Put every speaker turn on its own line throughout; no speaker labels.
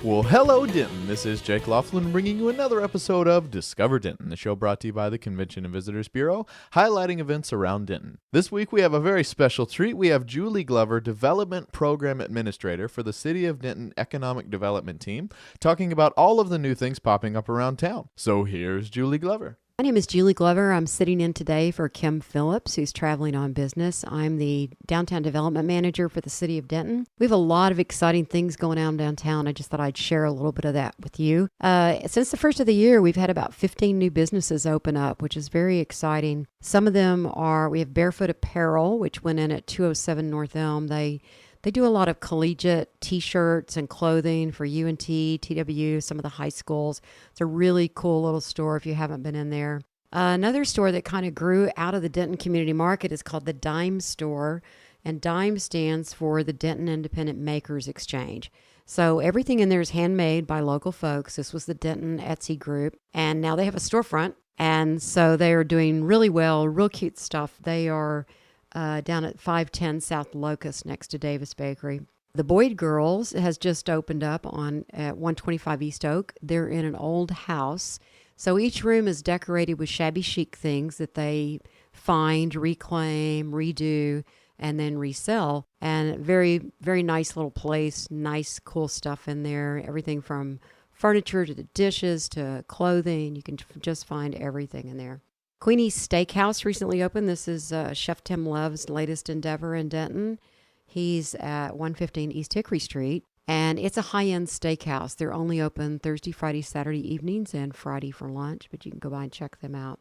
Well, hello, Denton. This is Jake Laughlin bringing you another episode of Discover Denton, the show brought to you by the Convention and Visitors Bureau, highlighting events around Denton. This week we have a very special treat. We have Julie Glover, Development Program Administrator for the City of Denton Economic Development Team, talking about all of the new things popping up around town. So here's Julie Glover.
My name is Julie Glover. I'm sitting in today for Kim Phillips, who's traveling on business. I'm the Downtown Development Manager for the City of Denton. We have a lot of exciting things going on downtown. I just thought I'd share a little bit of that with you. Since the first of the year, we've had about 15 new businesses open up, which is very exciting. Some of them we have Barefoot Apparel, which went in at 207 North Elm. They do a lot of collegiate T-shirts and clothing for UNT, TW, some of the high schools. It's a really cool little store if you haven't been in there. Another store that kind of grew out of the Denton Community Market is called the Dime Store, and Dime stands for the Denton Independent Makers Exchange. So everything in there is handmade by local folks. This was the Denton Etsy group, and now they have a storefront, and so they are doing really well, real cute stuff. They are down at 510 South Locust next to Davis Bakery. The Boyd Girls has just opened up at 125 East Oak. They're in an old house. So each room is decorated with shabby chic things that they find, reclaim, redo, and then resell. And very, very nice little place, nice, cool stuff in there. Everything from furniture to the dishes to clothing. You can just find everything in there. Queenie's Steakhouse recently opened. This is Chef Tim Love's latest endeavor in Denton. He's at 115 East Hickory Street, and it's a high-end steakhouse. They're only open Thursday, Friday, Saturday evenings, and Friday for lunch, but you can go by and check them out.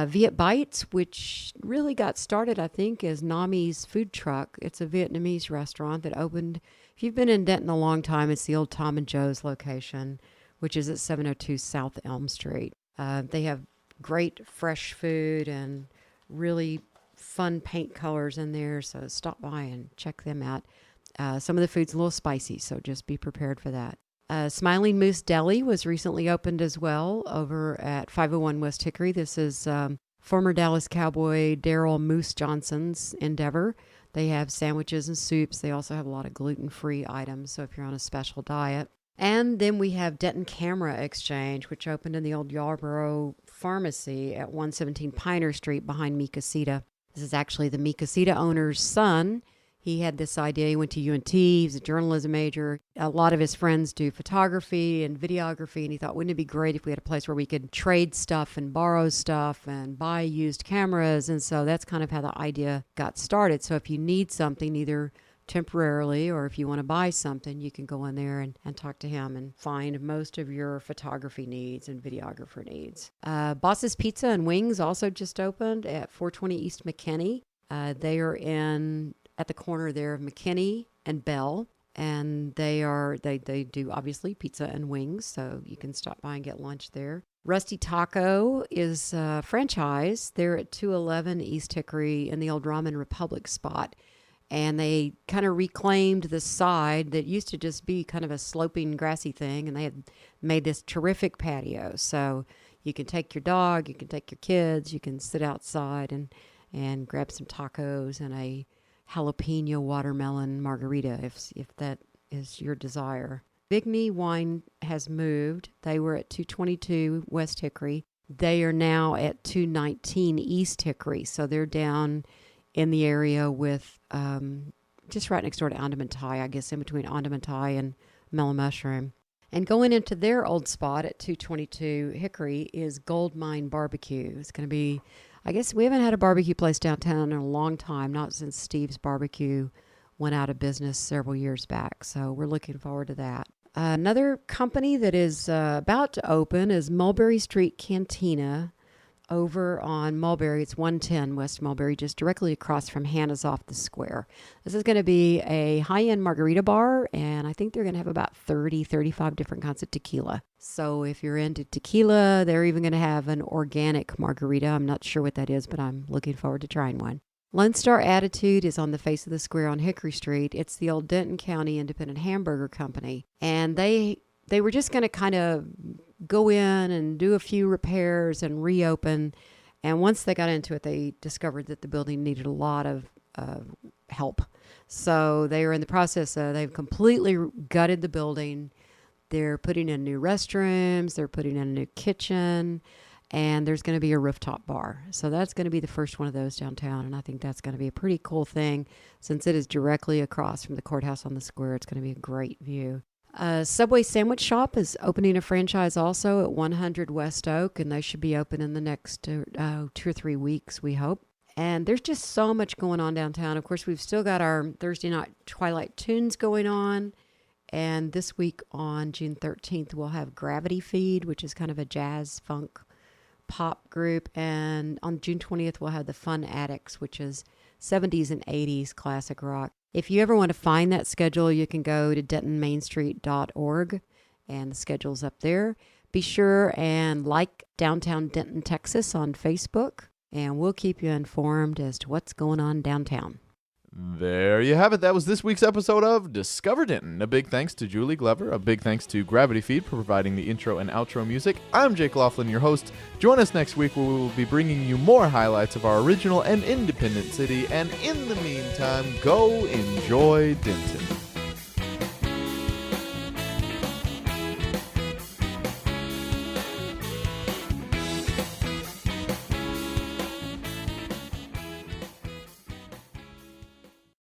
Viet Bites, which really got started, I think, as Nami's food truck. It's a Vietnamese restaurant that opened. If you've been in Denton a long time, it's the old Tom and Joe's location, which is at 702 South Elm Street. They have great fresh food and really fun paint colors in there, so stop by and check them out. Some of the food's a little spicy, so just be prepared for that. Smiling Moose Deli was recently opened as well over at 501 West Hickory. This is former Dallas Cowboy Daryl Moose Johnson's endeavor. They have sandwiches and soups. They also have a lot of gluten-free items, so if you're on a special diet. And then we have Denton Camera Exchange, which opened in the old Yarborough Pharmacy at 117 Pioneer Street behind Mi Casita. This is actually the Mi Casita owner's son. He had this idea. He went to UNT. He's a journalism major. A lot of his friends do photography and videography, and he thought, wouldn't it be great if we had a place where we could trade stuff and borrow stuff and buy used cameras? And so that's kind of how the idea got started. So if you need something, either temporarily or if you want to buy something, you can go in there and talk to him and find most of your photography needs and videographer needs. Boss's Pizza and Wings also just opened at 420 East McKinney. They are at the corner there of McKinney and Bell, and they do obviously pizza and wings, so you can stop by and get lunch there. Rusty Taco is a franchise. They're at 211 East Hickory in the old Ramen Republic spot. And they kind of reclaimed the side that used to just be kind of a sloping, grassy thing. And they had made this terrific patio. So you can take your dog, you can take your kids, you can sit outside and grab some tacos and a jalapeno watermelon margarita if that is your desire. Bigney Wine has moved. They were at 222 West Hickory. They are now at 219 East Hickory. So they're down in the area with just right next door to Ondamantai, I guess in between Ondamantai and Mellow Mushroom. And going into their old spot at 222 Hickory is Gold Mine BBQ. It's going to be, I guess we haven't had a barbecue place downtown in a long time, not since Steve's Barbecue went out of business several years back. So we're looking forward to that. Another company that is about to open is Mulberry Street Cantina over on Mulberry. It's 110 West Mulberry, just directly across from Hannah's off the square. This is going to be a high-end margarita bar, and I think they're going to have about 35 different kinds of tequila. So if you're into tequila, they're even going to have an organic margarita. I'm not sure what that is, but I'm looking forward to trying one. Lone Star Attitude is on the face of the square on Hickory Street. It's the old Denton County Independent Hamburger Company, and they were just going to kind of go in and do a few repairs and reopen. And once they got into it, they discovered that the building needed a lot of help. So they are in the process of, they've completely gutted the building. They're putting in new restrooms, they're putting in a new kitchen, and there's going to be a rooftop bar. So that's going to be the first one of those downtown, and I think that's going to be a pretty cool thing since it is directly across from the courthouse on the square. It's going to be a great view. Subway Sandwich Shop is opening a franchise also at 100 West Oak, and they should be open in the next 2 or 3 weeks, we hope. And there's just so much going on downtown. Of course, we've still got our Thursday night Twilight Tunes going on. And this week on June 13th, we'll have Gravity Feed, which is kind of a jazz funk pop group. And on June 20th, we'll have the Fun Addicts, which is 70s and 80s classic rock. If you ever want to find that schedule, you can go to dentonmainstreet.org, and the schedule's up there. Be sure and like Downtown Denton, Texas on Facebook, and we'll keep you informed as to what's going on downtown.
There you have it. That was this week's episode of Discover Denton. A big thanks to Julie Glover. A big thanks to Gravity Feed for providing the intro and outro music. I'm Jake Laughlin, your host. Join us next week where we will be bringing you more highlights of our original and independent city. And in the meantime, go enjoy Denton.